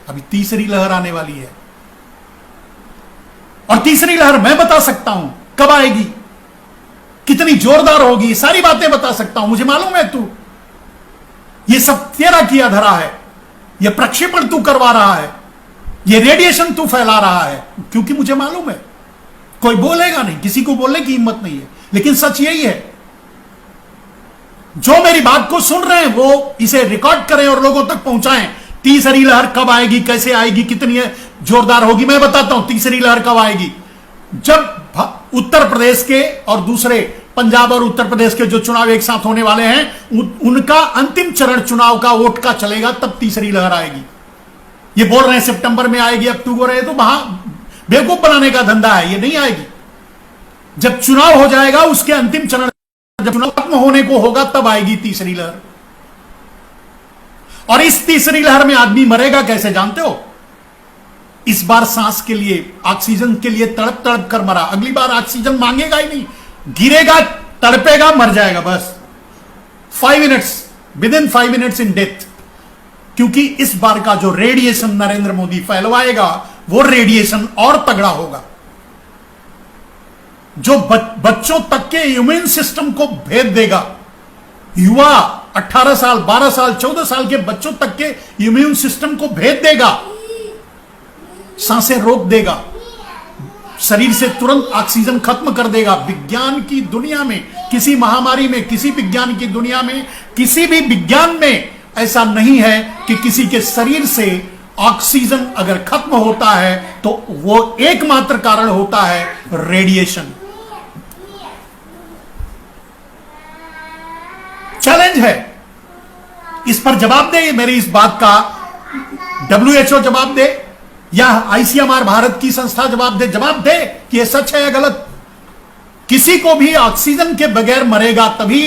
अभी तीसरी लहर आने वाली है, और तीसरी लहर मैं बता सकता हूं कब आएगी, कितनी जोरदार होगी, सारी बातें बता सकता हूं। मुझे मालूम है तू, ये सब तेरा किया धरा है, ये प्रक्षेपण तू करवा रहा है, ये रेडिएशन तू फैला रहा है, क्योंकि मुझे मालूम है। कोई बोलेगा नहीं, किसी को बोलने की हिम्मत नहीं है, लेकिन सच यही है। जो मेरी बात को सुन रहे हैं वो इसे रिकॉर्ड करें और लोगों तक पहुंचाएं। तीसरी लहर कब आएगी, कैसे आएगी, कितनी जोरदार होगी, मैं बताता हूं। तीसरी लहर कब आएगी? जब उत्तर प्रदेश के और दूसरे पंजाब और उत्तर प्रदेश के जो चुनाव एक साथ होने वाले हैं, उनका अंतिम चरण चुनाव का वोट का चलेगा, तब तीसरी लहर आएगी। ये बोल रहे हैं सितंबर में आएगी, अक्टूबर है, तो वहां बेवकूफ बनाने का धंधा है, ये नहीं आएगी। जब चुनाव हो जाएगा, उसके अंतिम चरण जब चुनाव खत्म होने को होगा, तब आएगी तीसरी लहर। और इस तीसरी लहर में आदमी मरेगा कैसे जानते हो? इस बार सांस के लिए, ऑक्सीजन के लिए तड़प तड़प कर मरा, अगली बार ऑक्सीजन मांगेगा ही नहीं, गिरेगा, तड़पेगा, मर जाएगा बस। 5 minutes, with in 5 minutes in death. क्योंकि इस बार का जो रेडिएशन नरेंद्र मोदी फैलवाएगा, वो रेडिएशन और तगड़ा होगा, जो बच्चों तक के इम्यून सिस्टम को भेद देगा। युवा 18 साल, 12 साल, 14 साल के बच्चों तक के इम्यून सिस्टम को भेद देगा, सांसें रोक देगा, शरीर से तुरंत ऑक्सीजन खत्म कर देगा। विज्ञान की दुनिया में, किसी महामारी में, किसी विज्ञान की दुनिया में, किसी भी विज्ञान में ऐसा नहीं है कि किसी के शरीर से ऑक्सीजन अगर खत्म होता है तो वो एकमात्र कारण होता है रेडिएशन। चैलेंज है, इस पर जवाब दे, मेरी इस बात का WHO जवाब दे, या ICMR भारत की संस्था जवाब दे कि यह सच है या गलत। किसी को भी ऑक्सीजन के बगैर मरेगा तभी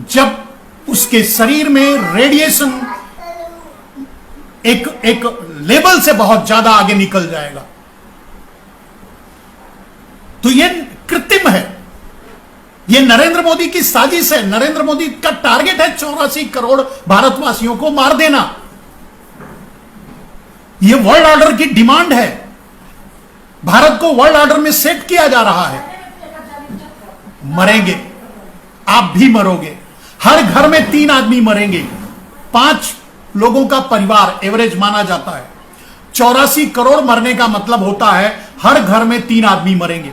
जब उसके शरीर में रेडिएशन एक लेवल से बहुत ज्यादा आगे निकल जाएगा। तो यह कृत्रिम है, यह नरेंद्र मोदी की साजिश है। नरेंद्र मोदी का टारगेट है 84 करोड़ भारतवासियों को मार देना। यह वर्ल्ड ऑर्डर की डिमांड है, भारत को वर्ल्ड ऑर्डर में सेट किया जा रहा है। मरेंगे, आप भी मरोगे, हर घर में 3 आदमी मरेंगे, 5 लोगों का परिवार एवरेज माना जाता है। 84 करोड़ मरने का मतलब होता है हर घर में 3 आदमी मरेंगे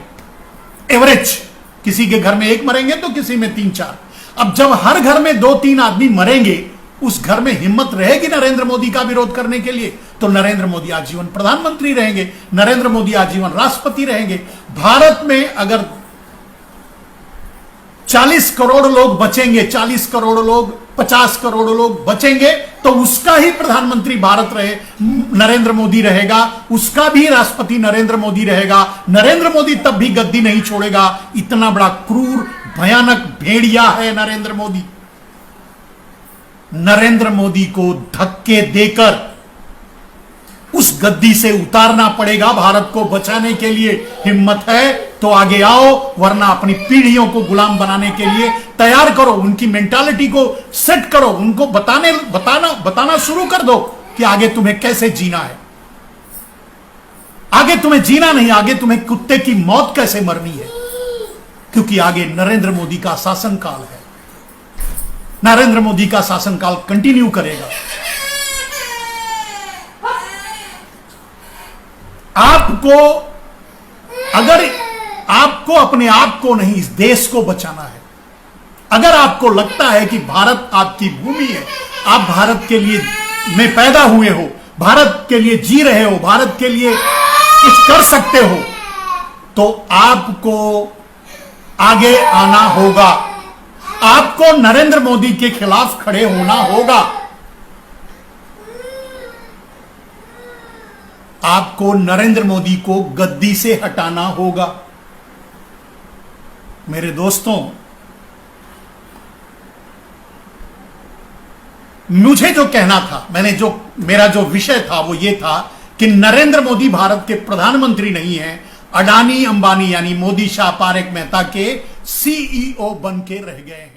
एवरेज। किसी के घर में 1 मरेंगे तो किसी में 3-4। अब जब हर घर में 2-3 आदमी मरेंगे, उस घर में हिम्मत रहेगी नरेंद्र मोदी का विरोध करने के लिए? तो नरेंद्र मोदी आजीवन प्रधानमंत्री रहेंगे, नरेंद्र मोदी आजीवन राष्ट्रपति रहेंगे। भारत में अगर 40 करोड़ लोग बचेंगे, 40 करोड़ लोग, 50 करोड़ लोग बचेंगे, तो उसका ही प्रधानमंत्री भारत रहे नरेंद्र मोदी रहेगा, उसका भी राष्ट्रपति नरेंद्र मोदी रहेगा। नरेंद्र मोदी तब भी गद्दी नहीं छोड़ेगा। इतना बड़ा क्रूर, भयानक भेड़िया है नरेंद्र मोदी। नरेंद्र मोदी को धक्के देकर उस गद्दी से उतारना पड़ेगा। भारत को बचाने के लिए हिम्मत है तो आगे आओ, वरना अपनी पीढ़ियों को गुलाम बनाने के लिए तैयार करो। उनकी मेंटालिटी को सेट करो, उनको बताना शुरू कर दो कि आगे तुम्हें कैसे जीना है। आगे तुम्हें जीना नहीं, आगे तुम्हें कुत्ते की मौत कैसे मरनी है, क्योंकि आगे नरेंद्र मोदी का शासनकाल है। नरेंद्र मोदी का शासनकाल कंटिन्यू करेगा। अगर आपको अपने आप को नहीं, इस देश को बचाना है, अगर आपको लगता है कि भारत आपकी भूमि है, आप भारत के लिए में पैदा हुए हो, भारत के लिए जी रहे हो, भारत के लिए कुछ कर सकते हो, तो आपको आगे आना होगा। आपको नरेंद्र मोदी के खिलाफ खड़े होना होगा। आपको नरेंद्र मोदी को गद्दी से हटाना होगा। मेरे दोस्तों, मुझे जो कहना था, मेरा जो विषय था वो ये था कि नरेंद्र मोदी भारत के प्रधानमंत्री नहीं है, अडानी अंबानी यानी मोदी शाह पारेख मेहता के CEO बन के रह गए हैं।